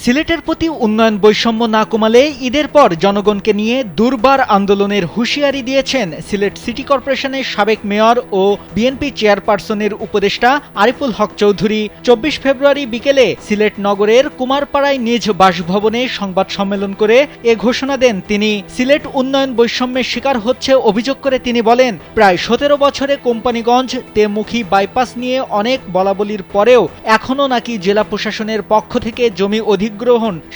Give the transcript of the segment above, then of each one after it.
সিলেটের প্রতি উন্নয়ন বৈষম্য না কমালে ঈদের পর জনগণকে নিয়ে দুর্বার আন্দোলনের হুঁশিয়ারি দিয়েছেন সিলেট সিটি কর্পোরেশনের সাবেক মেয়র ও বিএনপি চেয়ারপারসনের উপদেষ্টা আরিফুল হক চৌধুরী। ২৪ ফেব্রুয়ারি বিকেলে সিলেট নগরের কুমারপাড়ায় নিজ বাসভবনে সংবাদ সম্মেলন করে এ ঘোষণা দেন তিনি। সিলেট উন্নয়ন বৈষম্যের শিকার হচ্ছে অভিযোগ করে তিনি বলেন, প্রায় ১৭ বছরে কোম্পানিগঞ্জ তেমুখী বাইপাস নিয়ে অনেক বলাবলির পরেও এখনও নাকি জেলা প্রশাসনের পক্ষ থেকে জমি অধিগ্রহণ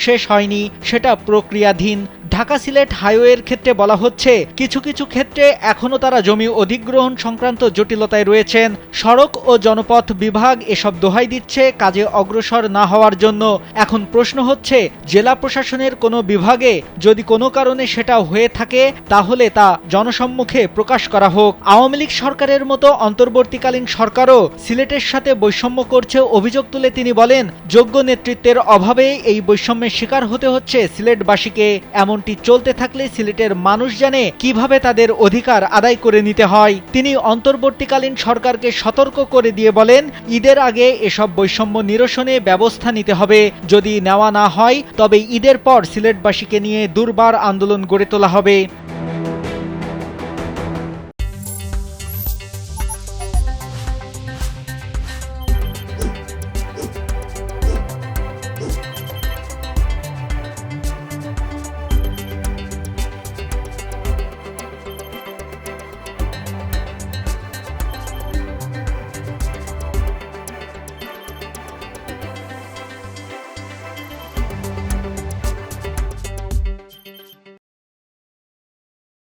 শেষ হয়নি, সেটা প্রক্রিয়াধীন। ঢাকা সিলেট হাইওয়ের ক্ষেত্রে বলা হচ্ছে কিছু কিছু ক্ষেত্রে এখনও তারা জমি অধিগ্রহণ সংক্রান্ত জটিলতায় রয়েছেন। সড়ক ও জনপথ বিভাগ এসব দোহাই দিচ্ছে কাজে অগ্রসর না হওয়ার জন্য। এখন প্রশ্ন হচ্ছে, জেলা প্রশাসনের কোনো বিভাগে যদি কোনো কারণে সেটা হয়ে থাকে তাহলে তা জনসম্মুখে প্রকাশ করা হোক। আওয়ামী লীগ সরকারের মতো অন্তর্বর্তীকালীন সরকারও সিলেটের সাথে বৈষম্য করছে অভিযোগ তুলে তিনি বলেন, যোগ্য নেতৃত্বের অভাবে এই বৈষম্যের শিকার হতে হচ্ছে সিলেটবাসীকে। এমনটি চলতে থাকলে সিলেটের মানুষ জানে কিভাবে তাদের অধিকার আদায় করে নিতে হয়। তিনি অন্তর্বর্তীকালীন সরকারকে সতর্ক করে দিয়ে বলেন, ঈদের আগে এসব বৈষম্য নিরসনে ব্যবস্থা নিতে হবে। যদি নেওয়া না হয় তবে ঈদের পর সিলেটবাসীকে নিয়ে দুর্বার আন্দোলন গড়ে তোলা হবে।